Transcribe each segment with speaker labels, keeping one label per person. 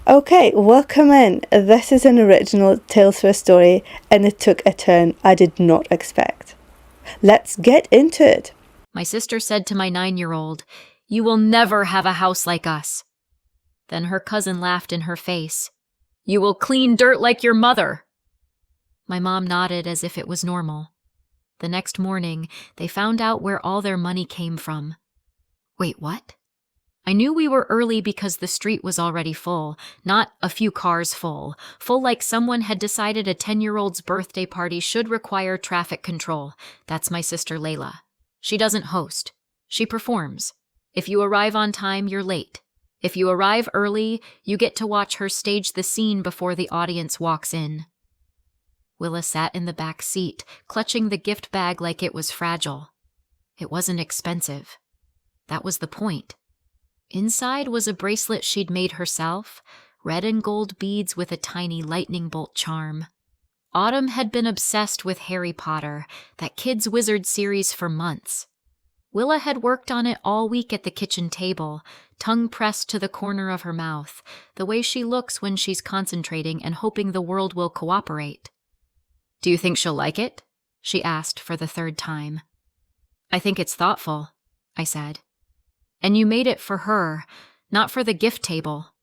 Speaker 1: Okay, welcome in. This is an original TalesSphere story and it took a turn I did not expect. Let's get into it.
Speaker 2: My sister said to my 9-year-old, "You will never have a house like us." Then her cousin laughed in her face. "You will clean dirt like your mother." My mom nodded as if it was normal. The next morning, they found out where all their money came from. Wait, what? I knew we were early because the street was already full, not a few cars full like someone had decided a 10-year-old's birthday party should require traffic control. That's my sister Layla. She doesn't host. She performs. If you arrive on time, you're late. If you arrive early, you get to watch her stage the scene before the audience walks in. Willa sat in the back seat, clutching the gift bag like it was fragile. It wasn't expensive. That was the point. Inside was a bracelet she'd made herself, red and gold beads with a tiny lightning bolt charm. Autumn had been obsessed with Harry Potter, that kids' wizard series, for months. Willa had worked on it all week at the kitchen table, tongue pressed to the corner of her mouth, the way she looks when she's concentrating and hoping the world will cooperate. "Do you think she'll like it?" she asked for the third time. "I think it's thoughtful," I said. "And you made it for her, not for the gift table."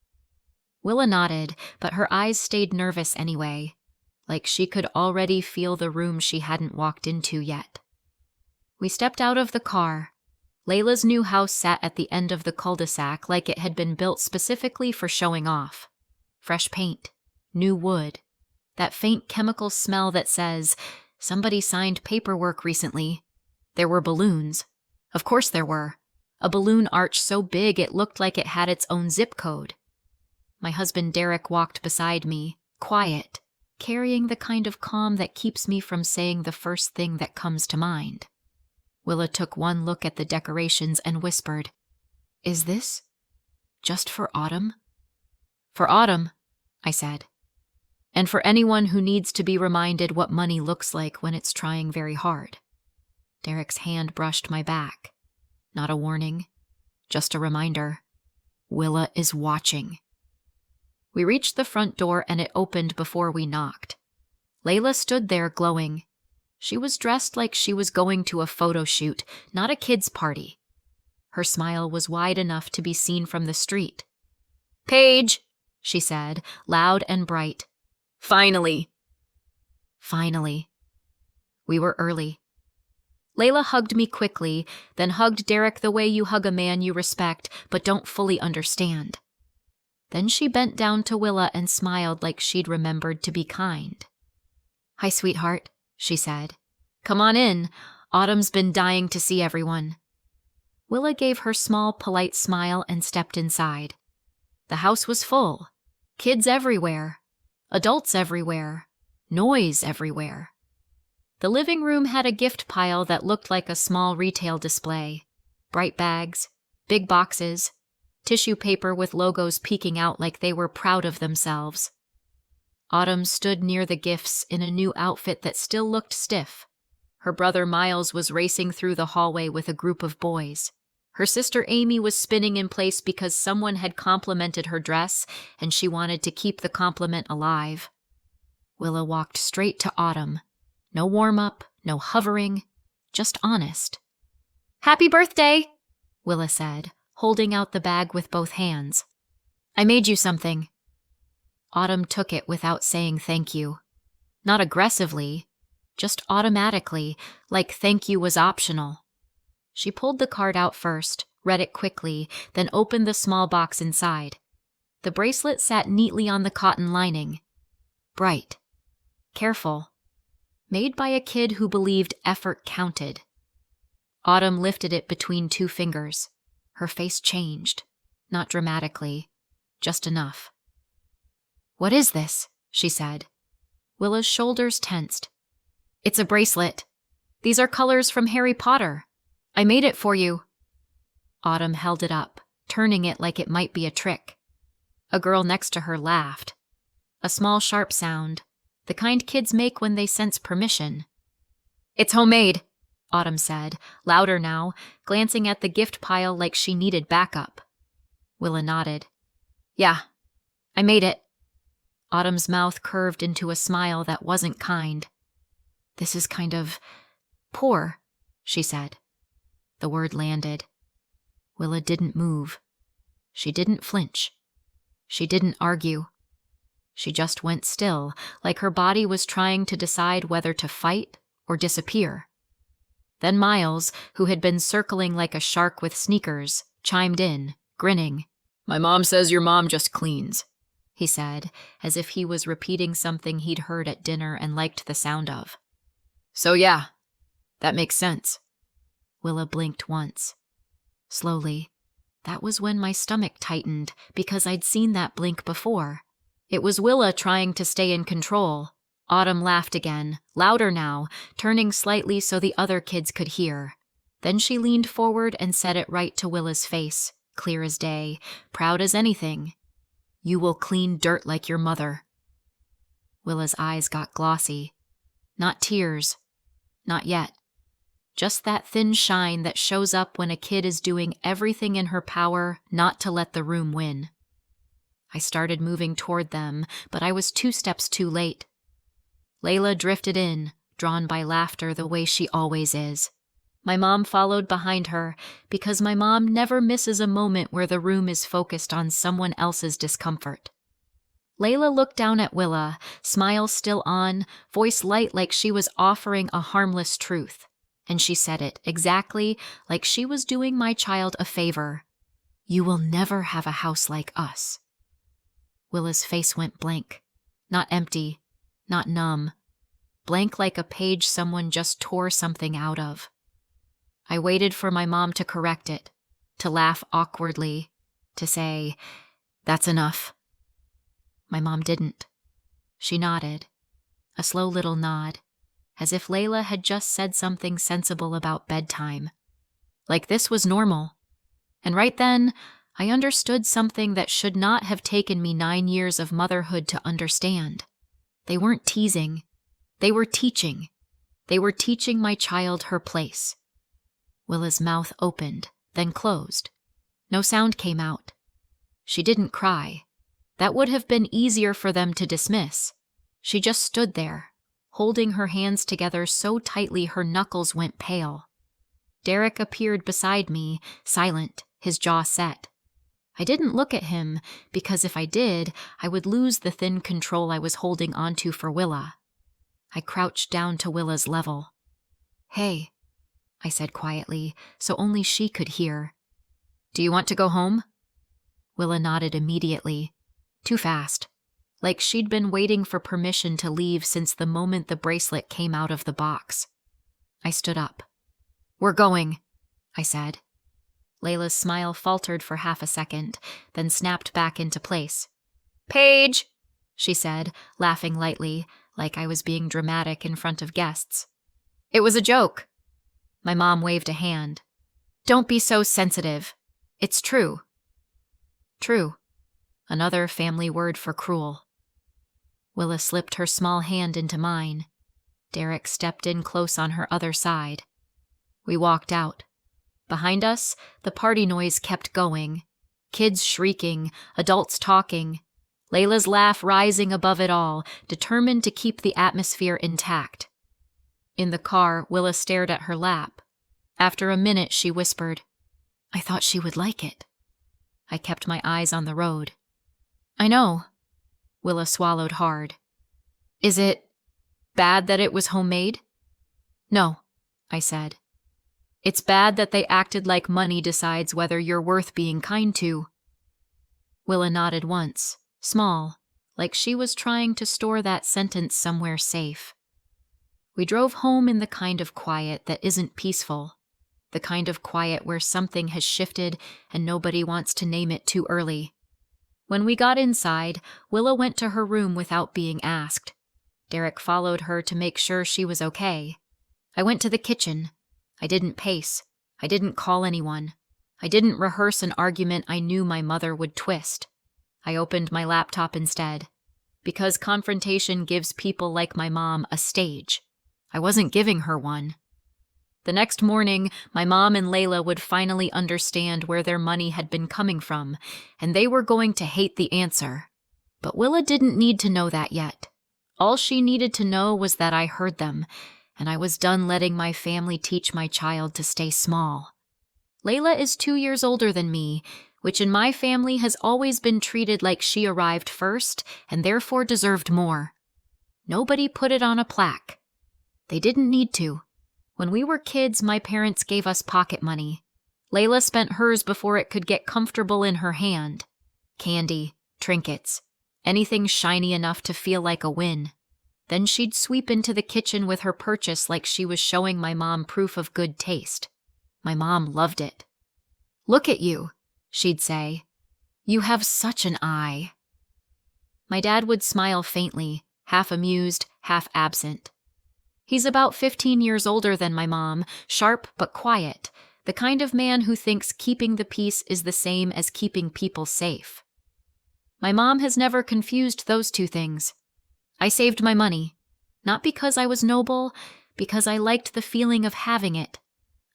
Speaker 2: Willa nodded, but her eyes stayed nervous anyway, like she could already feel the room she hadn't walked into yet. We stepped out of the car. Layla's new house sat at the end of the cul-de-sac like it had been built specifically for showing off. Fresh paint, new wood, that faint chemical smell that says, "Somebody signed paperwork recently." There were balloons. Of course there were. A balloon arch so big it looked like it had its own zip code. My husband Derek walked beside me, quiet, carrying the kind of calm that keeps me from saying the first thing that comes to mind. Willa took one look at the decorations and whispered, "Is this just for Autumn?" "For Autumn," I said. "And for anyone who needs to be reminded what money looks like when it's trying very hard." Derek's hand brushed my back. Not a warning, just a reminder. Willa is watching. We reached the front door and it opened before we knocked. Layla stood there glowing. She was dressed like she was going to a photo shoot, not a kid's party. Her smile was wide enough to be seen from the street. "Paige," she said, loud and bright. "Finally." Finally. We were early. Layla hugged me quickly, then hugged Derek the way you hug a man you respect but don't fully understand. Then she bent down to Willa and smiled like she'd remembered to be kind. "Hi, sweetheart," she said. "Come on in. Autumn's been dying to see everyone." Willa gave her small, polite smile and stepped inside. The house was full. Kids everywhere. Adults everywhere. Noise everywhere. The living room had a gift pile that looked like a small retail display. Bright bags, big boxes, tissue paper with logos peeking out like they were proud of themselves. Autumn stood near the gifts in a new outfit that still looked stiff. Her brother Miles was racing through the hallway with a group of boys. Her sister Amy was spinning in place because someone had complimented her dress and she wanted to keep the compliment alive. Willa walked straight to Autumn. No warm-up, no hovering, just honest. "Happy birthday," Willa said, holding out the bag with both hands. "I made you something." Autumn took it without saying thank you. Not aggressively, just automatically, like thank you was optional. She pulled the card out first, read it quickly, then opened the small box inside. The bracelet sat neatly on the cotton lining. Bright. Careful. Made by a kid who believed effort counted. Autumn lifted it between two fingers. Her face changed. Not dramatically. Just enough. "What is this?" she said. Willa's shoulders tensed. "It's a bracelet. These are colors from Harry Potter. I made it for you." Autumn held it up, turning it like it might be a trick. A girl next to her laughed. A small sharp sound, the kind kids make when they sense permission. "It's homemade," Autumn said, louder now, glancing at the gift pile like she needed backup. Willa nodded. "Yeah, I made it. Autumn's mouth curved into a smile that wasn't kind. This is kind of poor, she said. The word landed. Willa didn't move. She didn't flinch. She didn't argue. She just went still, like her body was trying to decide whether to fight or disappear. Then Miles, who had been circling like a shark with sneakers, chimed in, grinning. My mom says your mom just cleans, he said, as if he was repeating something he'd heard at dinner and liked the sound of. So yeah, that makes sense. Willa blinked once. Slowly. That was when my stomach tightened, because I'd seen that blink before. It was Willa trying to stay in control. Autumn laughed again, louder now, turning slightly so the other kids could hear. Then she leaned forward and said it right to Willa's face, clear as day, proud as anything. You will clean dirt like your mother. Willa's eyes got glossy. Not tears. Not yet. Just that thin shine that shows up when a kid is doing everything in her power not to let the room win. I started moving toward them, but I was 2 steps too late. Layla drifted in, drawn by laughter the way she always is. My mom followed behind her, because my mom never misses a moment where the room is focused on someone else's discomfort. Layla looked down at Willa, smile still on, voice light like she was offering a harmless truth. And she said it exactly like she was doing my child a favor. You will never have a house like us. Willa's face went blank. Not empty, not numb. Blank like a page someone just tore something out of. I waited for my mom to correct it, to laugh awkwardly, to say, that's enough. My mom didn't. She nodded, a slow little nod, as if Layla had just said something sensible about bedtime. Like this was normal. And right then, I understood something that should not have taken me 9 years of motherhood to understand. They weren't teasing. They were teaching. They were teaching my child her place. Willa's mouth opened, then closed. No sound came out. She didn't cry. That would have been easier for them to dismiss. She just stood there, holding her hands together so tightly her knuckles went pale. Derek appeared beside me, silent, his jaw set. I didn't look at him, because if I did, I would lose the thin control I was holding onto for Willa. I crouched down to Willa's level. Hey, I said quietly, so only she could hear. Do you want to go home? Willa nodded immediately. Too fast. Like she'd been waiting for permission to leave since the moment the bracelet came out of the box. I stood up. We're going, I said. Layla's smile faltered for half a second, then snapped back into place. Paige, she said, laughing lightly, like I was being dramatic in front of guests. It was a joke. My mom waved a hand. Don't be so sensitive. It's true. True. Another family word for cruel. Willa slipped her small hand into mine. Derek stepped in close on her other side. We walked out. Behind us, the party noise kept going. Kids shrieking, adults talking. Layla's laugh rising above it all, determined to keep the atmosphere intact. In the car, Willa stared at her lap. After a minute, she whispered, I thought she would like it. I kept my eyes on the road. I know. Willa swallowed hard. Is it bad that it was homemade? No, I said. It's bad that they acted like money decides whether you're worth being kind to. Willa nodded once, small, like she was trying to store that sentence somewhere safe. We drove home in the kind of quiet that isn't peaceful, the kind of quiet where something has shifted and nobody wants to name it too early. When we got inside, Willa went to her room without being asked. Derek followed her to make sure she was okay. I went to the kitchen. I didn't pace. I didn't call anyone. I didn't rehearse an argument I knew my mother would twist. I opened my laptop instead. Because confrontation gives people like my mom a stage. I wasn't giving her one. The next morning, my mom and Layla would finally understand where their money had been coming from, and they were going to hate the answer. But Willa didn't need to know that yet. All she needed to know was that I heard them, and I was done letting my family teach my child to stay small. Layla is 2 years older than me, which in my family has always been treated like she arrived first and therefore deserved more. Nobody put it on a plaque. They didn't need to. When we were kids, my parents gave us pocket money. Layla spent hers before it could get comfortable in her hand. Candy, trinkets, anything shiny enough to feel like a win. Then she'd sweep into the kitchen with her purchase like she was showing my mom proof of good taste. My mom loved it. "Look at you," she'd say. "You have such an eye." My dad would smile faintly, half amused, half absent. He's about 15 years older than my mom, sharp but quiet, the kind of man who thinks keeping the peace is the same as keeping people safe. My mom has never confused those two things. I saved my money, not because I was noble, because I liked the feeling of having it.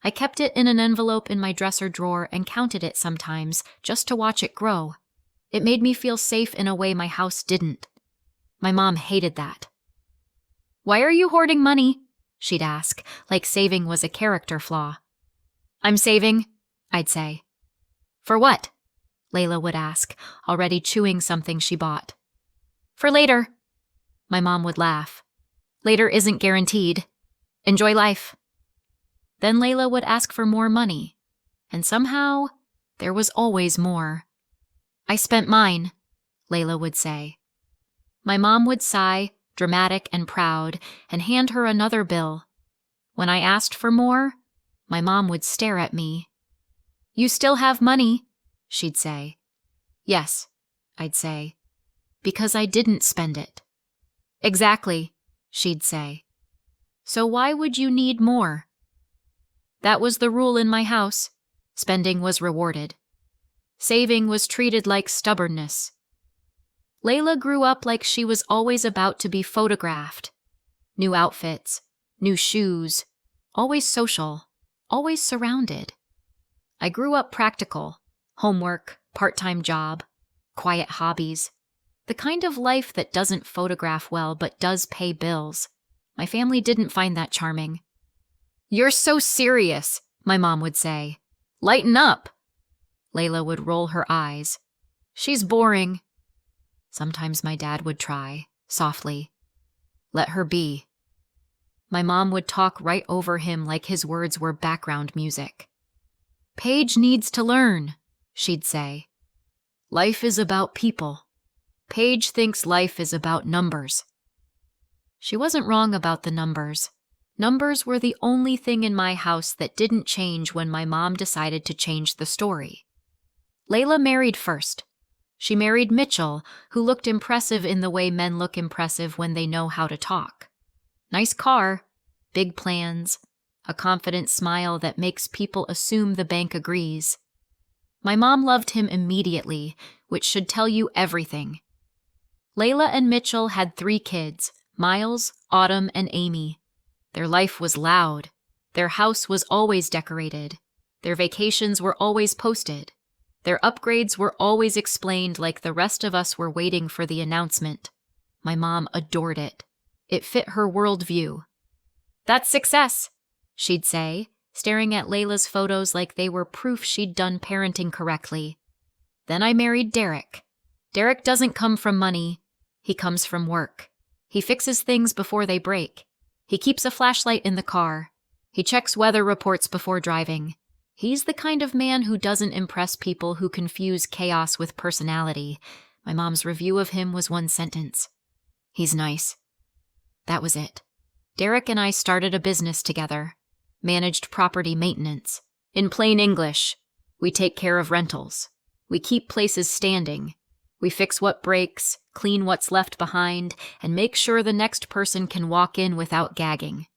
Speaker 2: I kept it in an envelope in my dresser drawer and counted it sometimes, just to watch it grow. It made me feel safe in a way my house didn't. My mom hated that. "Why are you hoarding money?" she'd ask, like saving was a character flaw. "I'm saving," I'd say. "For what?" Layla would ask, already chewing something she bought. "For later." My mom would laugh. "Later isn't guaranteed. Enjoy life." Then Layla would ask for more money, and somehow there was always more. "I spent mine," Layla would say. My mom would sigh, dramatic and proud, and hand her another bill. When I asked for more, my mom would stare at me. "You still have money," she'd say. "Yes," I'd say, "because I didn't spend it." "Exactly," she'd say. "So why would you need more?" That was the rule in my house. Spending was rewarded. Saving was treated like stubbornness. Layla grew up like she was always about to be photographed. New outfits, new shoes, always social, always surrounded. I grew up practical, homework, part-time job, quiet hobbies, the kind of life that doesn't photograph well but does pay bills. My family didn't find that charming. "You're so serious," my mom would say. "Lighten up." Layla would roll her eyes. "She's boring." Sometimes my dad would try, softly. "Let her be." My mom would talk right over him like his words were background music. "Paige needs to learn," she'd say. "Life is about people. Paige thinks life is about numbers." She wasn't wrong about the numbers. Numbers were the only thing in my house that didn't change when my mom decided to change the story. Layla married first. She married Mitchell, who looked impressive in the way men look impressive when they know how to talk. Nice car, big plans, a confident smile that makes people assume the bank agrees. My mom loved him immediately, which should tell you everything. Layla and Mitchell had 3 kids, Miles, Autumn, and Amy. Their life was loud. Their house was always decorated. Their vacations were always posted. Their upgrades were always explained like the rest of us were waiting for the announcement. My mom adored it. It fit her worldview. "That's success," she'd say, staring at Layla's photos like they were proof she'd done parenting correctly. Then I married Derek. Derek doesn't come from money. He comes from work. He fixes things before they break. He keeps a flashlight in the car. He checks weather reports before driving. He's the kind of man who doesn't impress people who confuse chaos with personality. My mom's review of him was 1 sentence. "He's nice." That was it. Derek and I started a business together. Managed property maintenance. In plain English, we take care of rentals. We keep places standing. We fix what breaks, clean what's left behind, and make sure the next person can walk in without gagging.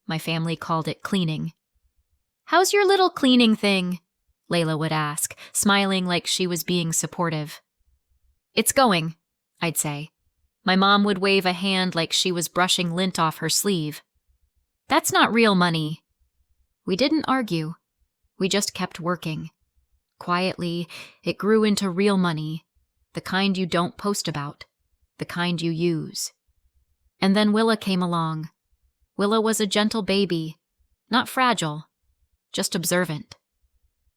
Speaker 2: My family called it cleaning. "How's your little cleaning thing?" Layla would ask, smiling like she was being supportive. "It's going," I'd say. My mom would wave a hand like she was brushing lint off her sleeve. "That's not real money." We didn't argue. We just kept working. Quietly, it grew into real money, the kind you don't post about. the kind you use. And then Willa came along. Willa was a gentle baby, not fragile, just observant.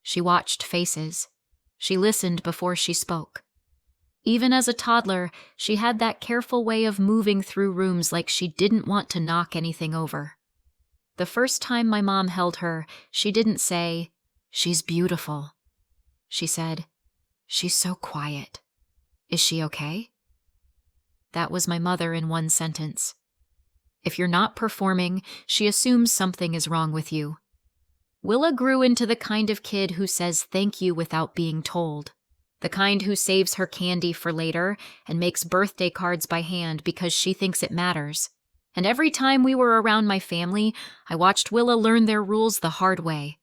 Speaker 2: She watched faces. She listened before she spoke. Even as a toddler, she had that careful way of moving through rooms like she didn't want to knock anything over. The first time my mom held her, she didn't say, "She's beautiful." She said, "She's so quiet. Is she okay?" That was my mother in one sentence. If you're not performing, she assumes something is wrong with you. Willa grew into the kind of kid who says thank you without being told. The kind who saves her candy for later and makes birthday cards by hand because she thinks it matters. And every time we were around my family, I watched Willa learn their rules the hard way.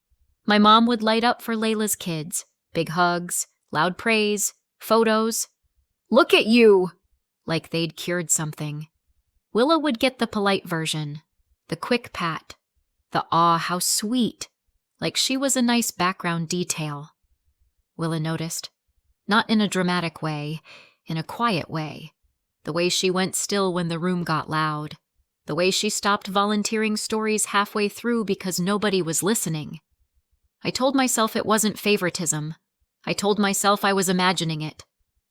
Speaker 2: My mom would light up for Layla's kids. Big hugs, loud praise, photos. "Look at you!" Like they'd cured something. Willa would get the polite version. The quick pat. The "aw, how sweet." Like she was a nice background detail. Willa noticed. Not in a dramatic way, in a quiet way. The way she went still when the room got loud. The way she stopped volunteering stories halfway through because nobody was listening. I told myself it wasn't favoritism. I told myself I was imagining it.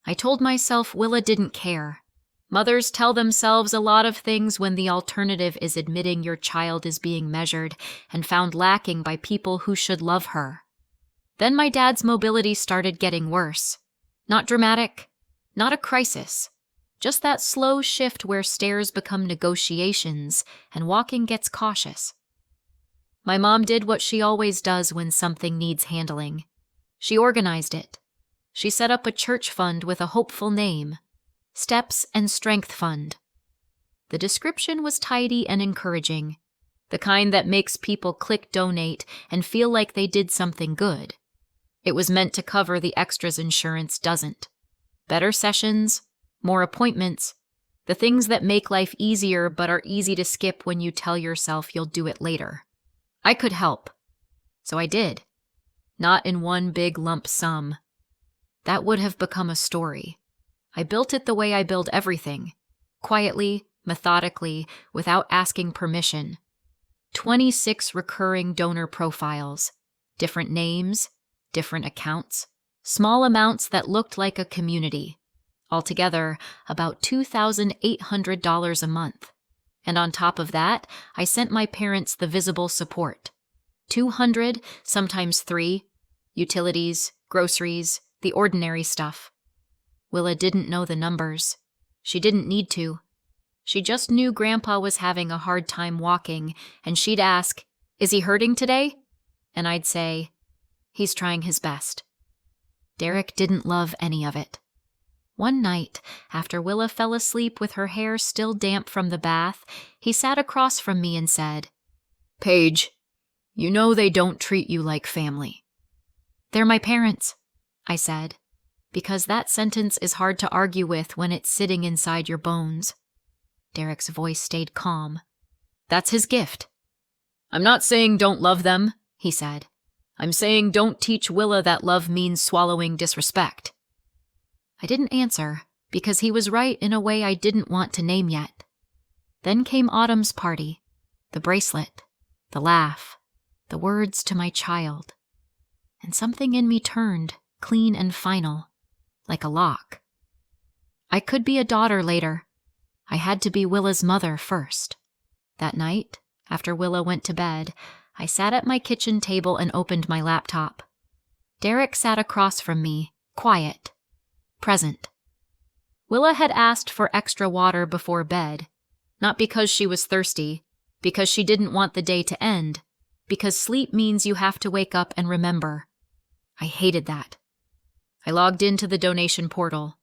Speaker 2: I told myself Willa didn't care. Mothers tell themselves a lot of things when the alternative is admitting your child is being measured and found lacking by people who should love her. Then my dad's mobility started getting worse. Not dramatic, not a crisis, just that slow shift where stairs become negotiations and walking gets cautious. My mom did what she always does when something needs handling. She organized it. She set up a church fund with a hopeful name, Steps and Strength Fund. The description was tidy and encouraging, the kind that makes people click donate and feel like they did something good. It was meant to cover the extras insurance doesn't. Better sessions, more appointments, the things that make life easier but are easy to skip when you tell yourself you'll do it later. I could help. So I did. Not in one big lump sum. That would have become a story. I built it the way I build everything. Quietly, methodically, without asking permission. 26 recurring donor profiles. Different names, different accounts, small amounts that looked like a community. Altogether, about $2,800 a month. And on top of that, I sent my parents the visible support. 200, sometimes 3, utilities, groceries, the ordinary stuff. Willa didn't know the numbers. She didn't need to. She just knew Grandpa was having a hard time walking, and she'd ask, "Is he hurting today?" And I'd say, "He's trying his best." Derek didn't love any of it. One night, after Willa fell asleep with her hair still damp from the bath, he sat across from me and said, "Paige, you know they don't treat you like family." "They're my parents," I said, because that sentence is hard to argue with when it's sitting inside your bones. Derek's voice stayed calm. "That's his gift." "I'm not saying don't love them," he said. "I'm saying don't teach Willa that love means swallowing disrespect." I didn't answer, because he was right in a way I didn't want to name yet. Then came Autumn's party, the bracelet, the laugh, the words to my child. And something in me turned, clean and final, like a lock. I could be a daughter later. I had to be Willa's mother first. That night, after Willa went to bed, I sat at my kitchen table and opened my laptop. Derek sat across from me, quiet, present. Willa had asked for extra water before bed, not because she was thirsty, because she didn't want the day to end, because sleep means you have to wake up and remember. I hated that. I logged into the donation portal.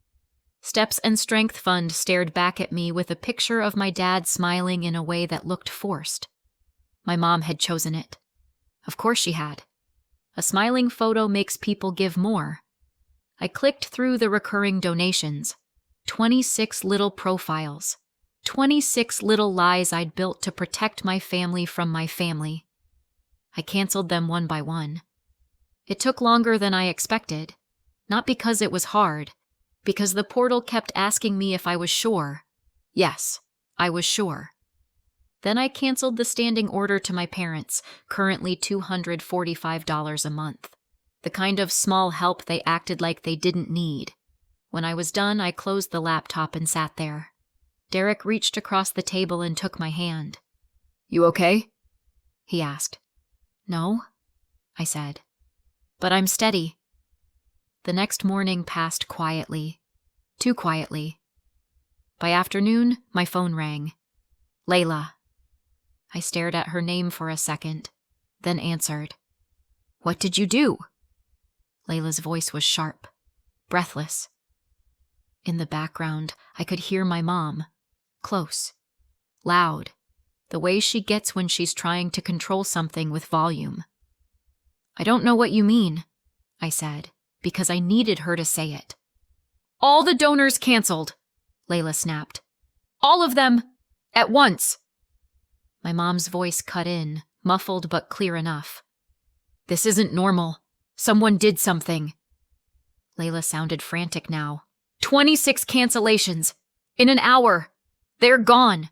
Speaker 2: Steps and Strength Fund stared back at me with a picture of my dad smiling in a way that looked forced. My mom had chosen it. Of course she had. A smiling photo makes people give more. I clicked through the recurring donations. 26 little profiles. 26 little lies I'd built to protect my family from my family. I canceled them one by one. It took longer than I expected. Not because it was hard, Because the portal kept asking me if I was sure. Yes, I was sure. Then I canceled the standing order to my parents, currently $245 a month. The kind of small help they acted like they didn't need. When I was done, I closed the laptop and sat there. Derek reached across the table and took my hand. "You okay?" he asked. "No," I said. "But I'm steady." The next morning passed quietly. Too quietly. By afternoon, my phone rang. Layla. I stared at her name for a second, then answered. "What did you do?" Layla's voice was sharp, breathless. In the background, I could hear my mom. Close. Loud. The way she gets when she's trying to control something with volume. "I don't know what you mean," I said, because I needed her to say it. "All the donors canceled," Layla snapped. "All of them. At once." My mom's voice cut in, muffled but clear enough. "This isn't normal. Someone did something." Layla sounded frantic now. 26 cancellations. In an hour. They're gone.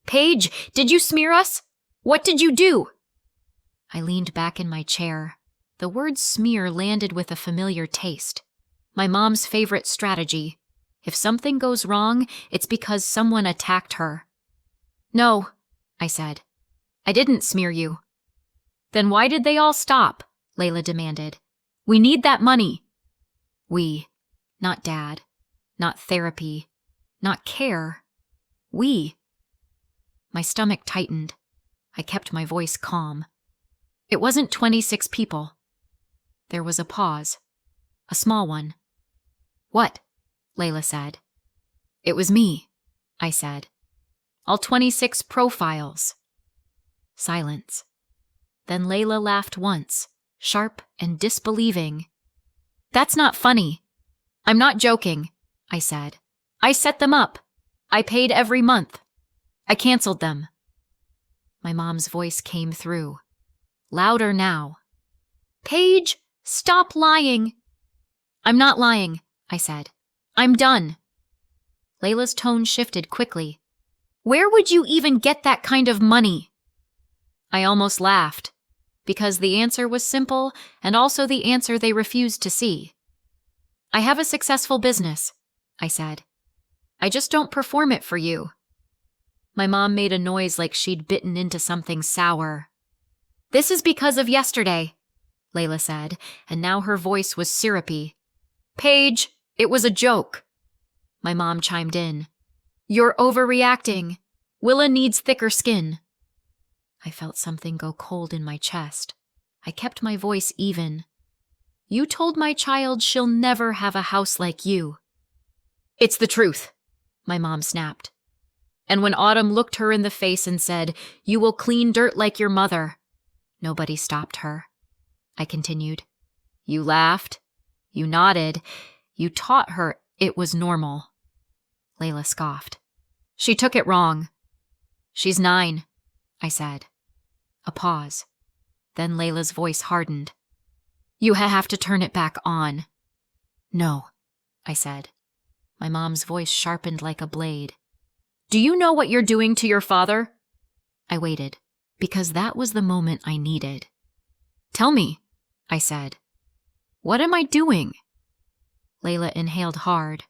Speaker 2: "Paige, did you smear us? What did you do?" I leaned back in my chair. The word smear landed with a familiar taste. My mom's favorite strategy. If something goes wrong, it's because someone attacked her. "No," I said. "I didn't smear you." "Then why did they all stop?" Layla demanded. "We need that money." We. Not Dad. Not therapy. Not care. We. My stomach tightened. I kept my voice calm. It wasn't 26 people. There was a pause. A small one. "What?" Layla said. "It was me," I said. "All 26 profiles." Silence. Then Layla laughed once, sharp and disbelieving. "That's not funny." "I'm not joking," I said. "I set them up. I paid every month. I canceled them." My mom's voice came through. Louder now. "Paige, stop lying." "I'm not lying," I said. "I'm done." Layla's tone shifted quickly. "Where would you even get that kind of money?" I almost laughed, because the answer was simple and also the answer they refused to see. "I have a successful business," I said. "I just don't perform it for you." My mom made a noise like she'd bitten into something sour. "This is because of yesterday," Layla said, and now her voice was syrupy. "Paige, it was a joke." My mom chimed in. "You're overreacting. Willa needs thicker skin." I felt something go cold in my chest. I kept my voice even. "You told my child she'll never have a house like you." "It's the truth," my mom snapped. "And when Autumn looked her in the face and said, 'You will clean dirt like your mother,' nobody stopped her," I continued. "You laughed. You nodded. You taught her it was normal." Layla scoffed. "She took it wrong." "She's 9, I said. A pause. Then Layla's voice hardened. "You have to turn it back on." "No," I said. My mom's voice sharpened like a blade. "Do you know what you're doing to your father?" I waited, because that was the moment I needed. "Tell me," I said. "What am I doing?" Layla inhaled hard.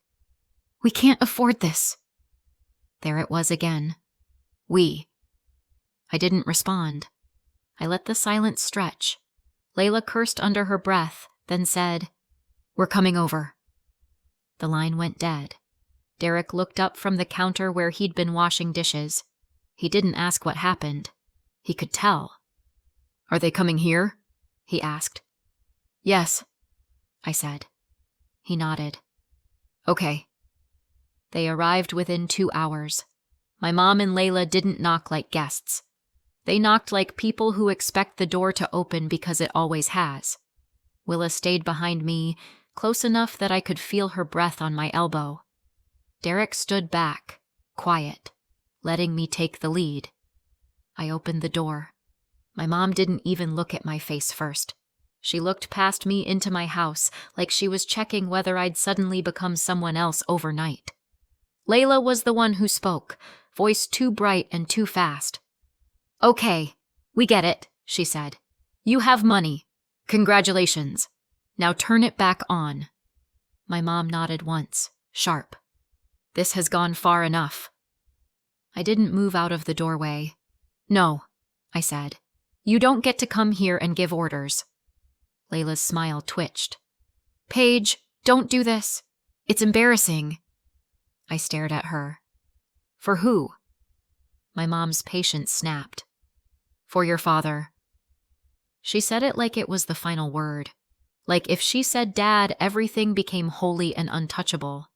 Speaker 2: "We can't afford this." There it was again. We. I didn't respond. I let the silence stretch. Layla cursed under her breath, then said, "We're coming over." The line went dead. Derek looked up from the counter where he'd been washing dishes. He didn't ask what happened. He could tell. "Are they coming here?" he asked. "Yes," I said. He nodded. "Okay." They arrived within 2 hours. My mom and Layla didn't knock like guests. They knocked like people who expect the door to open because it always has. Willa stayed behind me, close enough that I could feel her breath on my elbow. Derek stood back, quiet, letting me take the lead. I opened the door. My mom didn't even look at my face first. She looked past me into my house like she was checking whether I'd suddenly become someone else overnight. Layla was the one who spoke, voice too bright and too fast. "Okay, we get it," she said. "You have money. Congratulations. Now turn it back on." My mom nodded once, sharp. "This has gone far enough." I didn't move out of the doorway. "No," I said. "You don't get to come here and give orders." Layla's smile twitched. "Paige, don't do this. It's embarrassing." I stared at her. "For who?" My mom's patience snapped. "For your father." She said it like it was the final word. Like if she said Dad, everything became holy and untouchable.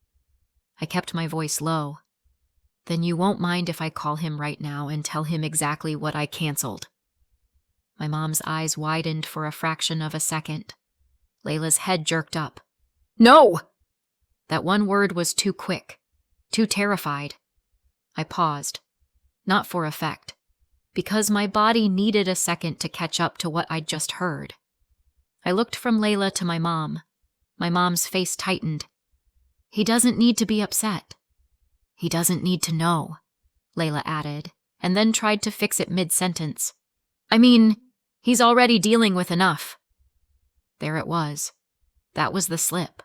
Speaker 2: I kept my voice low. "Then you won't mind if I call him right now and tell him exactly what I canceled." My mom's eyes widened for a fraction of a second. Layla's head jerked up. "No!" That one word was too quick, too terrified. I paused, not for effect, because my body needed a second to catch up to what I'd just heard. I looked from Layla to my mom. My mom's face tightened. "He doesn't need to be upset." "He doesn't need to know," Layla added, and then tried to fix it mid-sentence. "I mean, he's already dealing with enough." There it was. That was the slip.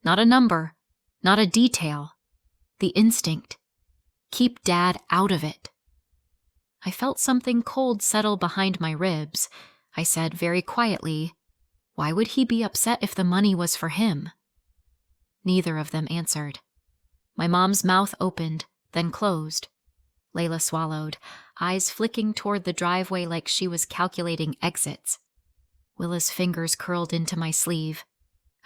Speaker 2: Not a number, not a detail. The instinct. Keep Dad out of it. I felt something cold settle behind my ribs. I said very quietly, "Why would he be upset if the money was for him?" Neither of them answered. My mom's mouth opened, then closed. Layla swallowed, eyes flicking toward the driveway like she was calculating exits. Willa's fingers curled into my sleeve.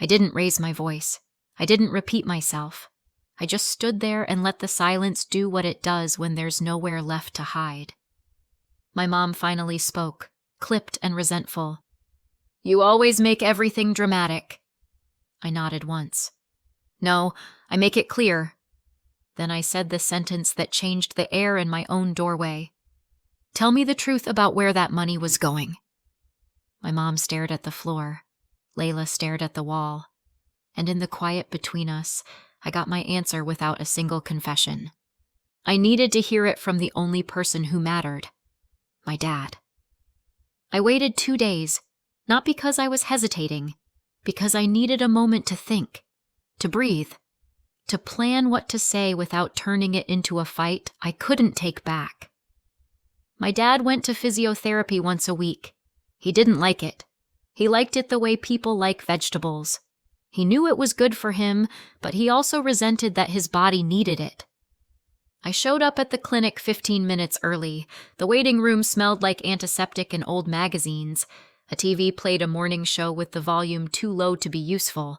Speaker 2: I didn't raise my voice. I didn't repeat myself. I just stood there and let the silence do what it does when there's nowhere left to hide. My mom finally spoke, clipped and resentful. "You always make everything dramatic." I nodded once. "No, I make it clear." Then I said the sentence that changed the air in my own doorway. "Tell me the truth about where that money was going." My mom stared at the floor. Layla stared at the wall. And in the quiet between us, I got my answer without a single confession. I needed to hear it from the only person who mattered. My dad. I waited 2 days, not because I was hesitating, because I needed a moment to think, to breathe, to plan what to say without turning it into a fight I couldn't take back. My dad went to physiotherapy once a week. He didn't like it. He liked it the way people like vegetables. He knew it was good for him, but he also resented that his body needed it. I showed up at the clinic 15 minutes early. The waiting room smelled like antiseptic and old magazines. A TV played a morning show with the volume too low to be useful.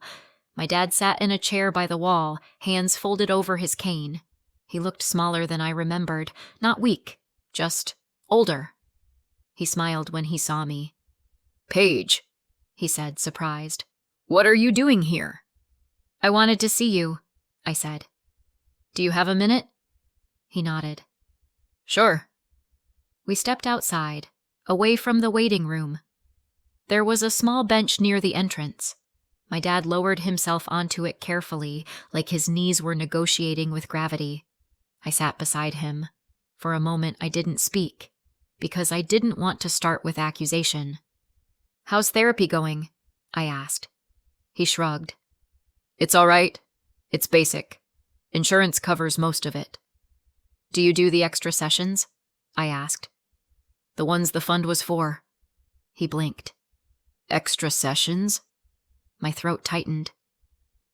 Speaker 2: My dad sat in a chair by the wall, hands folded over his cane. He looked smaller than I remembered, not weak, just older. He smiled when he saw me. "Paige," he said, surprised. "What are you doing here?" "I wanted to see you," I said. "Do you have a minute?" He nodded. "Sure." We stepped outside, away from the waiting room. There was a small bench near the entrance. My dad lowered himself onto it carefully, like his knees were negotiating with gravity. I sat beside him. For a moment I didn't speak, because I didn't want to start with accusation. "How's therapy going?" I asked. He shrugged. "It's all right. It's basic. Insurance covers most of it." "Do you do the extra sessions?" I asked. "The ones the fund was for." He blinked. "Extra sessions?" My throat tightened.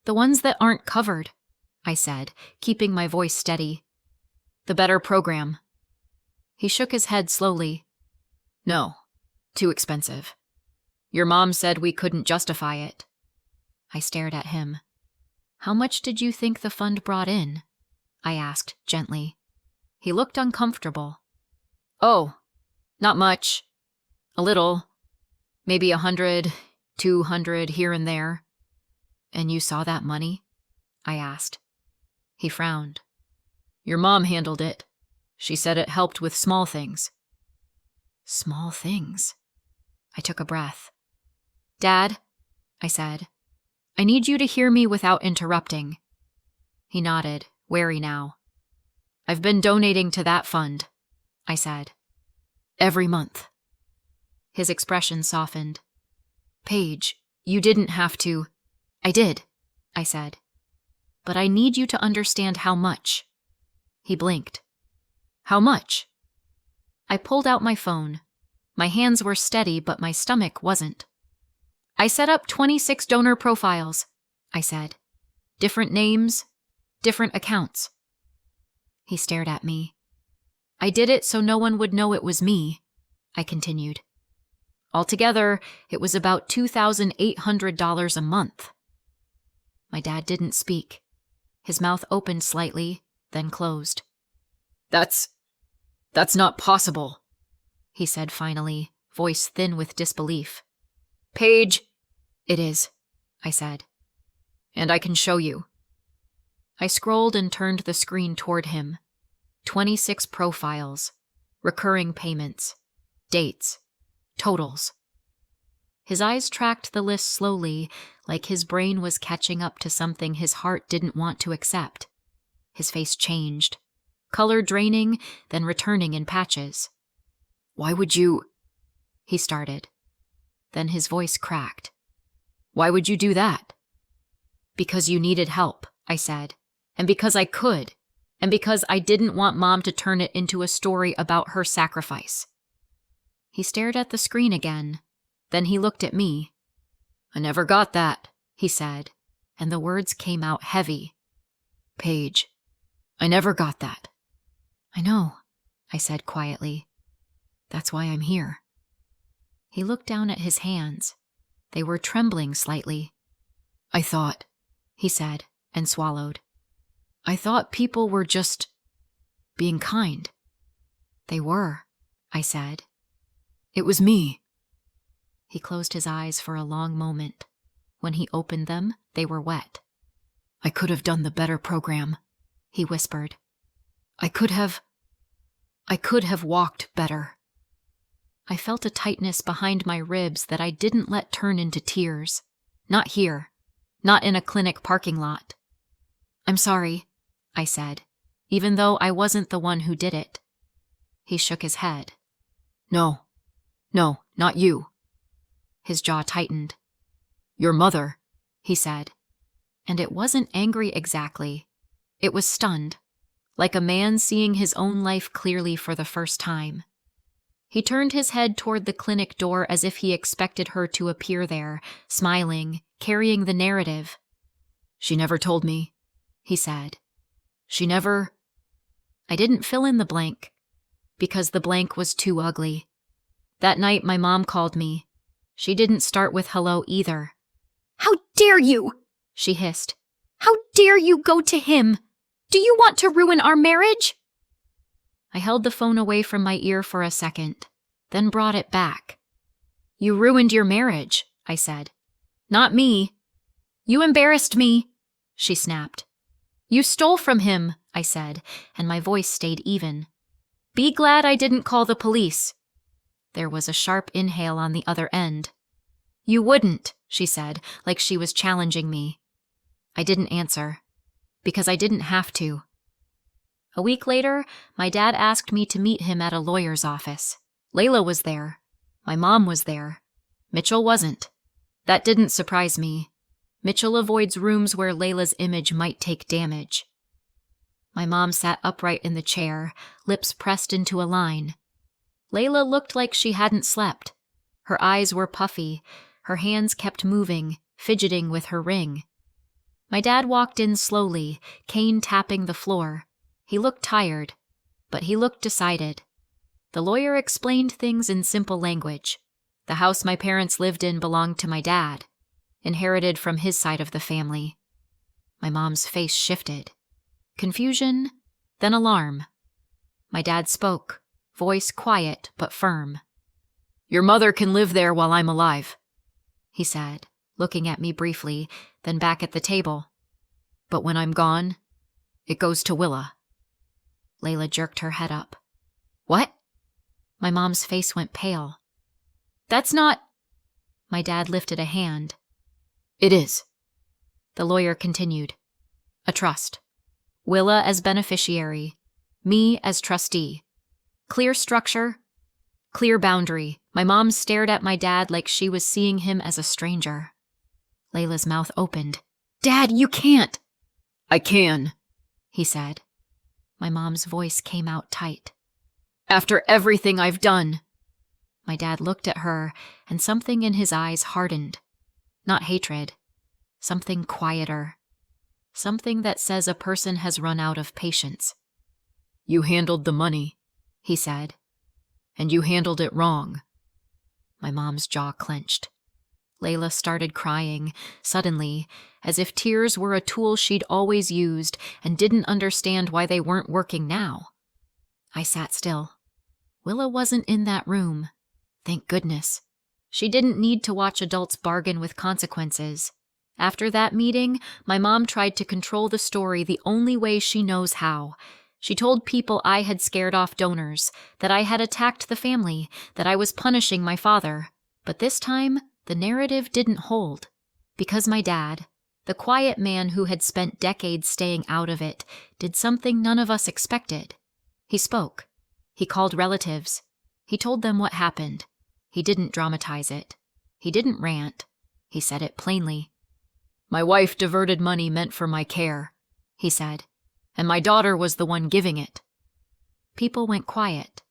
Speaker 2: "The ones that aren't covered," I said, keeping my voice steady. "The better program." He shook his head slowly. "No, too expensive. Your mom said we couldn't justify it." I stared at him. "How much did you think the fund brought in?" I asked gently. He looked uncomfortable. "Oh, not much. A little. Maybe 100, 200 here and there." "And you saw that money?" I asked. He frowned. "Your mom handled it. She said it helped with small things." Small things? I took a breath. Dad, I said, I need you to hear me without interrupting. He nodded, wary now. I've been donating to that fund, I said. Every month. His expression softened. Paige, you didn't have to. I did, I said. But I need you to understand how much. He blinked. How much? I pulled out my phone. My hands were steady, but my stomach wasn't. I set up 26 donor profiles, I said. Different names, different accounts. He stared at me. I did it so no one would know it was me, I continued. Altogether, it was about $2,800 a month. My dad didn't speak. His mouth opened slightly, then closed. That's not possible, he said finally, voice thin with disbelief. Paige, it is, I said. And I can show you. I scrolled and turned the screen toward him. 26 profiles, recurring payments, dates, totals. His eyes tracked the list slowly, like his brain was catching up to something his heart didn't want to accept. His face changed, color draining, then returning in patches. Why would you... he started. Then his voice cracked. Why would you do that? Because you needed help, I said, and because I could, and because I didn't want Mom to turn it into a story about her sacrifice. He stared at the screen again. Then he looked at me. I never got that, he said, and the words came out heavy. Paige, I never got that. I know, I said quietly. That's why I'm here. He looked down at his hands. They were trembling slightly. I thought, he said, and swallowed. I thought people were just being kind. They were, I said. It was me. He closed his eyes for a long moment. When he opened them, they were wet. I could have done the better program, he whispered. I could have walked better. I felt a tightness behind my ribs that I didn't let turn into tears. Not here. Not in a clinic parking lot. I'm sorry, I said, even though I wasn't the one who did it. He shook his head. No, not you. His jaw tightened. Your mother, he said. And it wasn't angry exactly. It was stunned, like a man seeing his own life clearly for the first time. He turned his head toward the clinic door as if he expected her to appear there, smiling, carrying the narrative. She never told me, he said. She never... I didn't fill in the blank, because the blank was too ugly. That night my mom called me. She didn't start with hello either. How dare you? She hissed. How dare you go to him? Do you want to ruin our marriage? I held the phone away from my ear for a second, then brought it back. You ruined your marriage, I said. Not me. You embarrassed me, she snapped. You stole from him, I said, and my voice stayed even. Be glad I didn't call the police. There was a sharp inhale on the other end. You wouldn't, she said, like she was challenging me. I didn't answer, because I didn't have to. A week later, my dad asked me to meet him at a lawyer's office. Layla was there. My mom was there. Mitchell wasn't. That didn't surprise me. Mitchell avoids rooms where Layla's image might take damage. My mom sat upright in the chair, lips pressed into a line. Layla looked like she hadn't slept. Her eyes were puffy. Her hands kept moving, fidgeting with her ring. My dad walked in slowly, cane tapping the floor. He looked tired, but he looked decided. The lawyer explained things in simple language. The house my parents lived in belonged to my dad, inherited from his side of the family. My mom's face shifted. Confusion, then alarm. My dad spoke, voice quiet but firm. Your mother can live there while I'm alive, he said, looking at me briefly, then back at the table. But when I'm gone, it goes to Willa. Layla jerked her head up. What? My mom's face went pale. That's not... My dad lifted a hand. "It is." The lawyer continued. "A trust. Willa as beneficiary. Me as trustee. Clear structure. Clear boundary." My mom stared at my dad like she was seeing him as a stranger. Layla's mouth opened. "Dad, you can't!" "I can," he said. My mom's voice came out tight. "After everything I've done." My dad looked at her, and something in his eyes hardened. Not hatred. Something quieter. Something that says a person has run out of patience. "You handled the money," he said. "And you handled it wrong." My mom's jaw clenched. Layla started crying, suddenly, as if tears were a tool she'd always used and didn't understand why they weren't working now. I sat still. Willa wasn't in that room. Thank goodness. She didn't need to watch adults bargain with consequences. After that meeting, my mom tried to control the story the only way she knows how. She told people I had scared off donors, that I had attacked the family, that I was punishing my father. But this time, the narrative didn't hold. Because my dad, the quiet man who had spent decades staying out of it, did something none of us expected. He spoke. He called relatives. He told them what happened. He didn't dramatize it. He didn't rant. He said it plainly. "My wife diverted money meant for my care," he said, "and my daughter was the one giving it." People went quiet.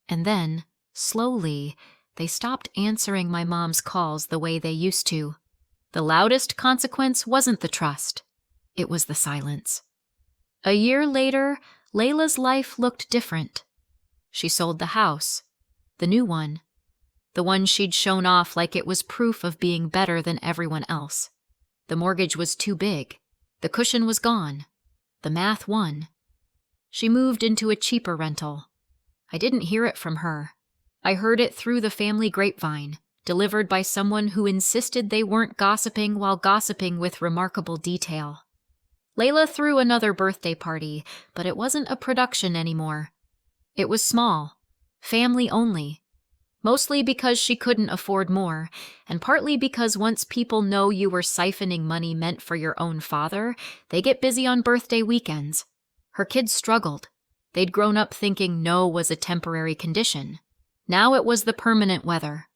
Speaker 2: And then, slowly, they stopped answering my mom's calls the way they used to. The loudest consequence wasn't the trust. It was the silence. A year later, Layla's life looked different. She sold the house. The new one. The one she'd shown off like it was proof of being better than everyone else. The mortgage was too big. The cushion was gone. The math won. She moved into a cheaper rental. I didn't hear it from her. I heard it through the family grapevine, delivered by someone who insisted they weren't gossiping while gossiping with remarkable detail. Layla threw another birthday party, but it wasn't a production anymore. It was small, family only. Mostly because she couldn't afford more, and partly because once people know you were siphoning money meant for your own father, they get busy on birthday weekends. Her kids struggled. They'd grown up thinking no was a temporary condition. Now it was the permanent weather.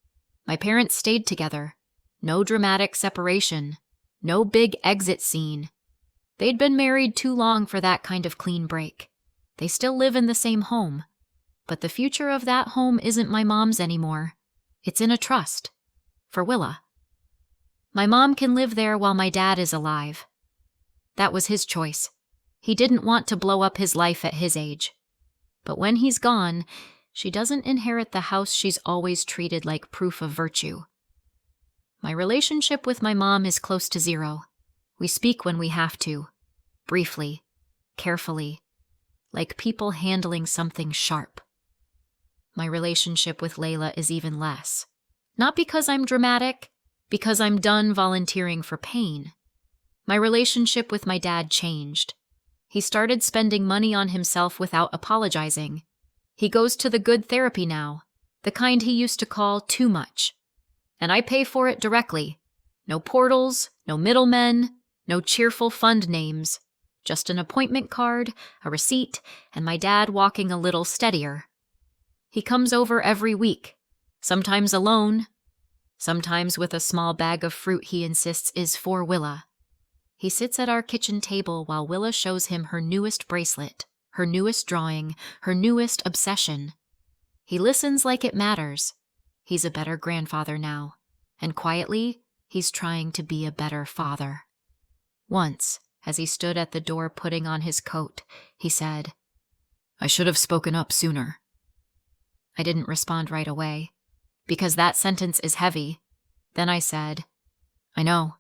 Speaker 2: My parents stayed together. No dramatic separation. No big exit scene. They'd been married too long for that kind of clean break. They still live in the same home. But the future of that home isn't my mom's anymore. It's in a trust. For Willa. My mom can live there while my dad is alive. That was his choice. He didn't want to blow up his life at his age. But when he's gone, she doesn't inherit the house she's always treated like proof of virtue. My relationship with my mom is close to zero. We speak when we have to. Briefly. Carefully. Like people handling something sharp. My relationship with Layla is even less. Not because I'm dramatic, because I'm done volunteering for pain. My relationship with my dad changed. He started spending money on himself without apologizing. He goes to the good therapy now, the kind he used to call too much. And I pay for it directly. No portals, no middlemen, no cheerful fund names. Just an appointment card, a receipt, and my dad walking a little steadier. He comes over every week, sometimes alone, sometimes with a small bag of fruit he insists is for Willa. He sits at our kitchen table while Willa shows him her newest bracelet, her newest drawing, her newest obsession. He listens like it matters. He's a better grandfather now, and quietly, he's trying to be a better father. Once, as he stood at the door putting on his coat, he said, "I should have spoken up sooner." I didn't respond right away, because that sentence is heavy. Then I said, "I know."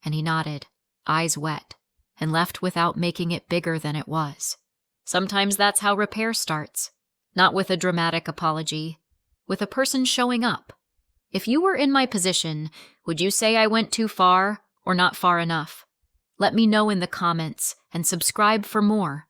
Speaker 2: And he nodded, eyes wet, and left without making it bigger than it was. Sometimes that's how repair starts. Not with a dramatic apology, with a person showing up. If you were in my position, would you say I went too far or not far enough? Let me know in the comments and subscribe for more.